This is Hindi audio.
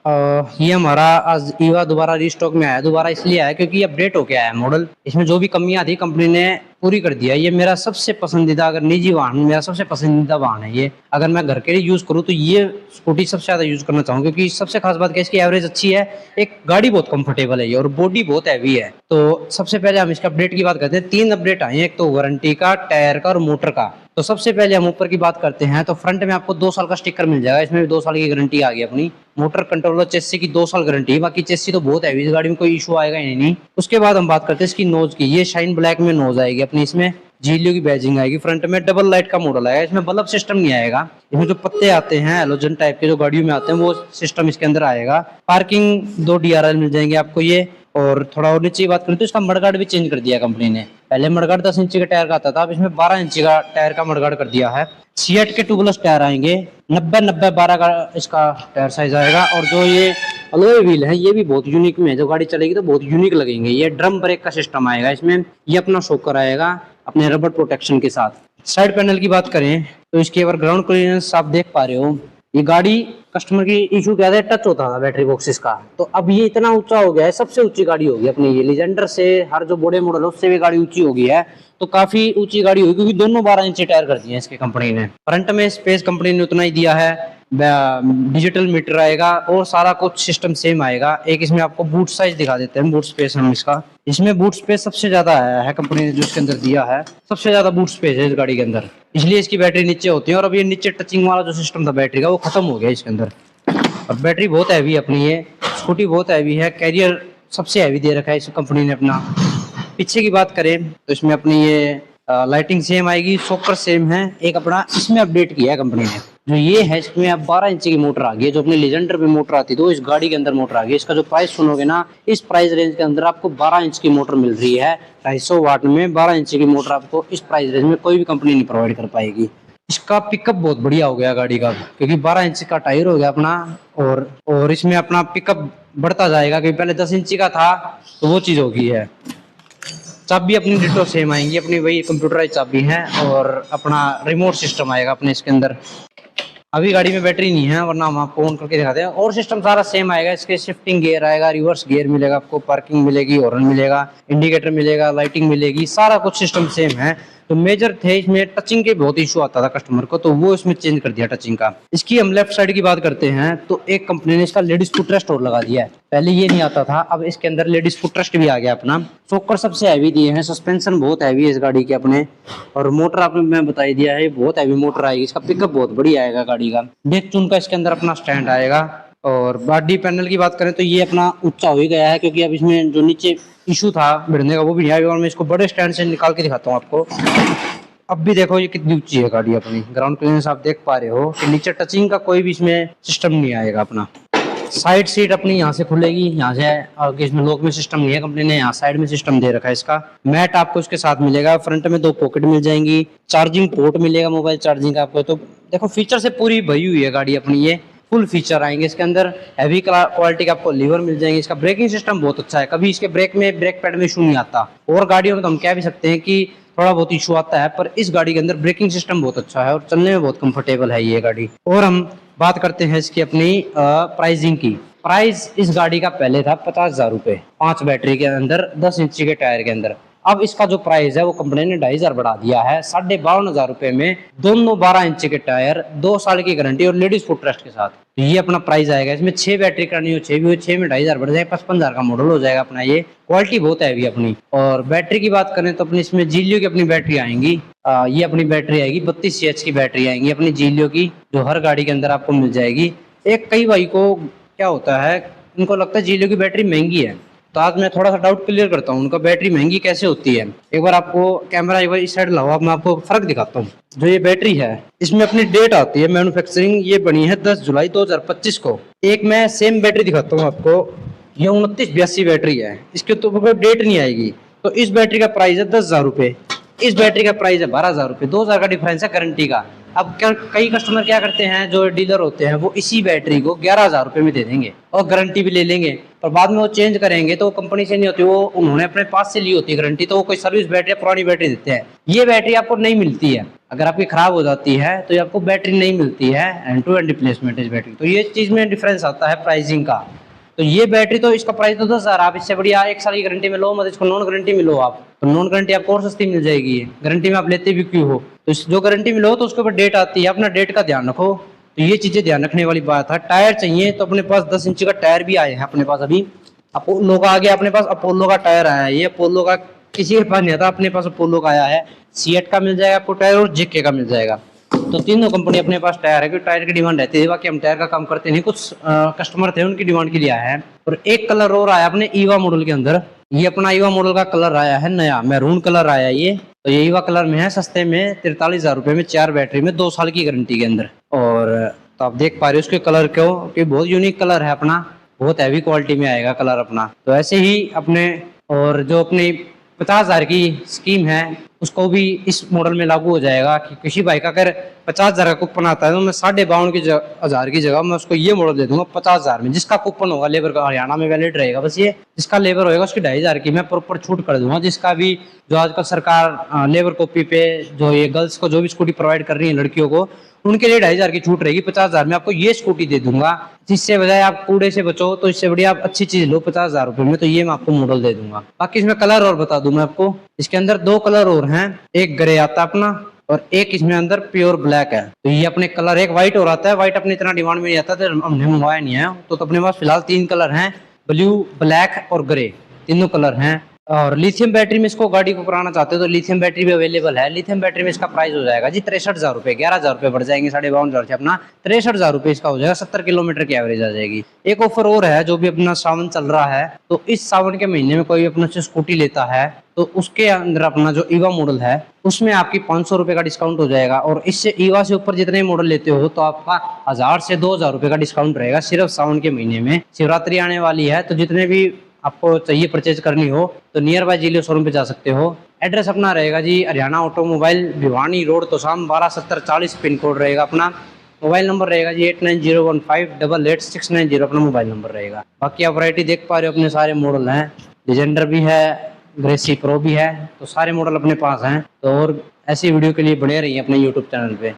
ये हमारा आज ईवा दोबारा रिस्टॉक में आया, दोबारा इसलिए आया क्योंकि अपडेट हो गया है मॉडल। इसमें जो भी कमियां थी कंपनी ने पूरी कर दिया। ये मेरा सबसे पसंदीदा, अगर निजी वाहन, मेरा सबसे पसंदीदा वाहन है ये। अगर मैं घर के लिए यूज करूँ तो ये स्कूटी सबसे ज्यादा यूज करना चाहूँ, क्योंकि सबसे खास बात क्या है, इसकी एवरेज अच्छी है, एक गाड़ी बहुत कंफर्टेबल है ये, और बॉडी बहुत हैवी है। तो सबसे पहले हम इसके अपडेट की बात करते हैं। 3 अपडेट आए हैं, एक तो वारंटी का, टायर का और मोटर का। तो सबसे पहले हम ऊपर की बात करते हैं। तो फ्रंट में आपको 2 साल का स्टिकर मिल जाएगा, इसमें भी 2 साल की गारंटी आ गई अपनी। मोटर कंट्रोलर चेसी की 2 साल गारंटी है, बाकी चेसी तो बहुत हैवी, इस गाड़ी में कोई इशू आएगा ही नहीं। उसके बाद हम बात करते हैं इसकी नोज की। ये शाइन ब्लैक में नोज आएगी अपनी, इसमें जीलियो की बैजिंग आएगी। फ्रंट में डबल लाइट का मॉडल आएगा, इसमें बल्ब सिस्टम नहीं आएगा। इसमें जो पत्ते आते हैं हेलोजन टाइप के, जो गाड़ियों में आते हैं, वो सिस्टम इसके अंदर आएगा। पार्किंग 2 DRL मिल जाएंगे आपको ये। और थोड़ा और नीचे की बात करें तो इसका मडगार्ड भी चेंज कर दिया कंपनी ने। पहले मडगार्ड 10 इंच का टायर का आता था, अब इसमें 12 इंच का टायर का मडगार्ड कर दिया है। सीएट के ट्यूबलेस टायर आएंगे, 90-90-12 का इसका टायर साइज आएगा। और जो ये अलॉय व्हील है, ये भी बहुत यूनिक में है, जो गाड़ी चलेगी तो बहुत यूनिक लगेंगे। ये ड्रम ब्रेक का सिस्टम आएगा इसमें, ये अपना शॉकर आएगा अपने रबर प्रोटेक्शन के साथ। साइड पैनल की बात करें तो इसके ऊपर ग्राउंड क्लियरेंस आप देख पा रहे हो। ये गाड़ी कस्टमर की इशू क्या था, टच होता था बैटरी बॉक्सेस का, तो अब ये इतना ऊंचा हो गया है, सबसे ऊंची गाड़ी होगी अपनी ये। लीजेंडर से हर जो बड़े मॉडल है उससे भी गाड़ी ऊंची हो गई है, तो काफी ऊंची गाड़ी होगी, क्योंकि दोनों 12 इंच टायर कर दिए हैं इसके कंपनी ने। फ्रंट में स्पेस कंपनी ने उतना ही दिया है, डिजिटल मीटर आएगा और सारा कुछ सिस्टम सेम आएगा। एक इसमें आपको बूट साइज दिखा देते हैं, बूट स्पेस हम इसका। इसमें बूट स्पेस सबसे ज्यादा है कंपनी ने जो इसके अंदर दिया है, सबसे ज्यादा बूट स्पेस है इस गाड़ी के अंदर, इसलिए इसकी बैटरी नीचे होती है। और अब ये नीचे टचिंग वाला जो सिस्टम था बैटरी का, वो खत्म हो गया इसके अंदर। और बैटरी बहुत हैवी है अपनी, ये स्कूटी बहुत हैवी है। कैरियर सबसे हैवी दे रखा है इस कंपनी ने अपना। पीछे की बात करें तो इसमें अपनी ये लाइटिंग सेम आएगी, शॉकर सेम है। एक अपना इसमें अपडेट किया है कंपनी ने, जो ये है इसमें अब 12 इंच की मोटर आ गई है। जो अपने लेजेंडर पे मोटर आती थी, तो इस गाड़ी के अंदर मोटर आ गई। इसका जो प्राइस सुनोगे ना, इस प्राइस रेंज के अंदर आपको 12 इंच की मोटर मिल रही है। 250 वाट में 12 इंच की मोटर आपको इस प्राइस रेंज में कोई भी कंपनी नहीं प्रोवाइड कर पाएगी। इसका पिकअप बहुत बढ़िया हो गया गाड़ी का, क्योंकि 12 इंच का टायर हो गया अपना। और इसमें अपना पिकअप बढ़ता जाएगा, क्योंकि पहले 10 इंच का था, तो वो चीज हो गई है। चाबी अपनी डिटो सेम आएंगी, अपनी वही कंप्यूटराइज चाबी है। और अपना रिमोट सिस्टम आएगा अपने इसके अंदर। अभी गाड़ी में बैटरी नहीं है, वरना हम आपको ऑन करके दिखाते हैं। और सिस्टम सारा सेम आएगा, इसके शिफ्टिंग गियर आएगा, रिवर्स गियर मिलेगा आपको, पार्किंग मिलेगी, हॉर्न मिलेगा, इंडिकेटर मिलेगा, लाइटिंग मिलेगी, सारा कुछ सिस्टम सेम है। तो मेजर थे इसमें टचिंग के बहुत इशू आता था कस्टमर को, तो वो इसमें चेंज कर दिया टचिंग का। इसकी हम लेफ्ट साइड की बात करते हैं तो एक कंपनी ने इसका लेडीज फुटरेस्ट और लगा दिया है। पहले ये नहीं आता था, अब इसके अंदर लेडीज फुटरेस्ट भी आ गया अपना। शॉकर सबसे हैवी दिए हैं, सस्पेंशन बहुत हैवी है इस गाड़ी के अपने। और मोटर आपने मैं बता ही दिया है, बहुत हैवी मोटर आएगी। इसका पिकअप बहुत बढ़िया आएगा गाड़ी का। डेक चून का इसके अंदर अपना स्टैंड आएगा। और बॉडी पैनल की बात करें तो ये अपना ऊंचा हो ही गया है, क्योंकि अब इसमें जो नीचे इशू था भिड़ने का वो भी नहीं आएगा। और मैं इसको बड़े स्टैंड से निकाल के दिखाता हूँ आपको। अब भी देखो ये कितनी ऊंची है गाड़ी अपनी। ग्राउंड क्लियरेंस आप देख पा रहे हो कि नीचे टचिंग का कोई भी इसमें सिस्टम नहीं आएगा अपना। साइड सीट अपनी यहाँ से खुलेगी, यहाँ से आगे। इसमें लॉक में सिस्टम नहीं है, कंपनी ने यहाँ साइड में सिस्टम दे रखा है इसका। मैट आपको इसके साथ मिलेगा। फ्रंट में 2 पॉकेट मिल जाएंगी, चार्जिंग पोर्ट मिलेगा मोबाइल चार्जिंग का आपको। तो देखो फीचर से पूरी भरी हुई है गाड़ी अपनी, ये फुल फीचर आएंगे इसके अंदर। हैवी क्वालिटी का आपको लीवर मिल जाएंगे। इसका ब्रेकिंग सिस्टम बहुत अच्छा है, कभी इसके ब्रेक पैड में इशू नहीं आता। और गाड़ियों में तो हम कह भी सकते हैं कि थोड़ा बहुत इशू आता है, पर इस गाड़ी के अंदर ब्रेकिंग सिस्टम बहुत अच्छा है और चलने में बहुत कंफर्टेबल है ये गाड़ी। और हम बात करते हैं इसकी अपनी प्राइसिंग की। प्राइस इस गाड़ी का पहले था 50,000 रुपए, 5 बैटरी के अंदर, 10 इंच के टायर के अंदर। अब इसका जो प्राइस है वो कंपनी ने 2,500 बढ़ा दिया है, 52,500 रुपए में दोनों 12 इंच के टायर, 2 साल की गारंटी और लेडीज फुटरेस्ट के साथ। तो ये अपना प्राइस आएगा। इसमें 6 बैटरी करनी हो 6 भी हो, 6 में 2,500 बढ़ जाएगा, 55,000 का मॉडल हो जाएगा अपना। ये क्वालिटी बहुत हैवी अपनी। और बैटरी की बात करें तो अपनी इसमें जीलियो की अपनी बैटरी आएंगी। ये अपनी बैटरी आएगी 32 CH की बैटरी आएंगी अपनी जीलियो की, जो हर गाड़ी के अंदर आपको मिल जाएगी। एक कई भाई को क्या होता है, उनको लगता है जीलियो की बैटरी महंगी है, तो आज मैं थोड़ा सा डाउट क्लियर करता हूँ उनका, बैटरी महंगी कैसे होती है। एक बार आपको कैमरा एक बार इस साइड लाओ, मैं आपको फर्क दिखाता हूँ। जो ये बैटरी है इसमें अपनी डेट आती है मैन्युफैक्चरिंग, ये बनी है 10 जुलाई 2025 को। एक मैं सेम बैटरी दिखाता हूँ आपको, ये 2982 बैटरी है, इसके तो कोई डेट नहीं आएगी। तो इस बैटरी का प्राइस है 10,000 रुपए, इस बैटरी का प्राइस है 12,000 रुपए, 2,000 का डिफरेंस है गारंटी का। अब क्या कई कस्टमर क्या करते हैं, जो डीलर होते हैं वो इसी बैटरी को 11,000 रुपए में दे देंगे और गारंटी भी ले लेंगे, और बाद में वो चेंज करेंगे तो वो कंपनी से नहीं होती, वो उन्होंने अपने पास से ली होती है गारंटी, तो वो कोई सर्विस बैटरी या पुरानी बैटरी देते हैं। ये बैटरी आपको नहीं मिलती है, अगर आपकी खराब हो जाती है तो ये आपको बैटरी नहीं मिलती है, एंड टू एंड रिप्लेसमेंट इस बैटरी। तो ये चीज में डिफरेंस आता है प्राइसिंग का। तो ये बैटरी तो इसका प्राइस तो 10,000, आप इससे बढ़िया 1 साल की गारंटी में लो मत, इसको नॉन गारंटी में लो आप, तो नॉन गारंटी आपको और सस्ती मिल जाएगी। गारंटी में आप लेते भी क्यों हो, तो जो गारंटी में लो तो उसके ऊपर डेट आती है, अपना डेट का ध्यान रखो। तो ये चीजें ध्यान रखने वाली बात है। टायर चाहिए तो अपने पास 10 इंच का टायर भी आए हैं अपने पास, अभी अपोलो का आ गया अपने पास, अपोलो का टायर आया है। ये अपोलो का किसी के पास नहीं आता, अपने पास अपोलो का आया है। सीएट का मिल जाएगा आपको टायर और जेके का मिल जाएगा। तो तीनों कंपनी अपने पास टायर है, क्योंकि टायर की डिमांड रहती है, बाकी हम टायर का काम करते नहीं, कुछ कस्टमर थे उनकी डिमांड के लिए आया है। और एक कलर और आया अपने ईवा मॉडल के अंदर, ये अपना ईवा मॉडल का कलर आया है नया, मैरून कलर आया ये। तो ये ईवा कलर में है, सस्ते में 43,000 रुपए में 4 बैटरी में 2 साल की गारंटी के अंदर। और तो आप देख पा रहे हो उसके कलर क्यों, कि बहुत यूनिक कलर है अपना, बहुत हैवी क्वालिटी में आएगा कलर अपना। तो ऐसे ही अपने और जो अपनी 50,000 की स्कीम है उसको भी इस मॉडल में लागू हो जाएगा, कि किसी भाई का अगर 50,000 का कूपन आता है तो मैं 52,500 की जगह मैं उसको ये मॉडल दे दूंगा 50,000 में, जिसका कूपन होगा लेबर का हरियाणा में वैलिड रहेगा बस ये, जिसका लेबर होएगा उसकी 2,500 की मैं प्रॉपर छूट कर दूंगा। जिसका भी जो आजकल सरकार लेबर कॉपी पे जो ये गर्ल्स को जो भी स्कूटी प्रोवाइड कर रही है लड़कियों को, उनके लिए 2,500 की छूट रहेगी। 50,000 में आपको ये स्कूटी दे दूंगा, जिससे बजाय आप कूड़े से बचो तो इससे बढ़िया आप अच्छी चीज लो 50,000 रुपए में। तो ये मैं आपको मॉडल दे दूंगा। बाकी इसमें कलर और बता दूं मैं आपको, इसके अंदर 2 कलर और हैं, एक ग्रे आता है अपना और एक इसमें अंदर प्योर ब्लैक है। तो ये अपने कलर, एक व्हाइट और आता है, व्हाइट अपने इतना डिमांड में नहीं आता तो हमने मंगवाया नहीं है। तो अपने पास फिलहाल 3 कलर हैं, ब्लू, ब्लैक और ग्रे, तीनों कलर हैं। और लिथियम बैटरी में इसको गाड़ी को कराना चाहते हो तो लिथियम बैटरी भी अवेलेबल है। लिथियम बैटरी में इसका प्राइस हो जाएगा जी 63,000 रुपए, 11,000 रुपए बढ़ जाएंगे, 52,500 से अपना 63,000 रुपए इसका हो जाएगा। 70 किलोमीटर की एवरेज आ जाएगी। एक ऑफर और है, जो भी अपना सावन चल रहा है, तो इस सावन के महीने में कोई अपने से स्कूटी लेता है तो उसके अंदर अपना जो ईवा मॉडल है उसमें आपकी 500 रुपए का डिस्काउंट हो जाएगा। और इससे ईवा से ऊपर जितने मॉडल लेते हो तो आपका 1,000 से 2,000 रुपए का डिस्काउंट रहेगा सिर्फ सावन के महीने में। शिवरात्रि आने वाली है तो जितने भी आपको चाहिए परचेज करनी हो तो नियर बाय जिले शोरूम पे जा सकते हो। एड्रेस अपना रहेगा जी Haryana automobile, Bhiwani road, Tosham, 127040 pin code रहेगा अपना। मोबाइल नंबर रहेगा जी 8901588690 अपना मोबाइल नंबर रहेगा। बाकी आप वैरायटी देख पा रहे हो, अपने सारे मॉडल हैं, डिजेंडर भी है, ग्रेसी प्रो भी है, तो सारे मॉडल अपने पास हैं। तो और ऐसी वीडियो के लिए बने रहिए अपने यूट्यूब चैनल पे।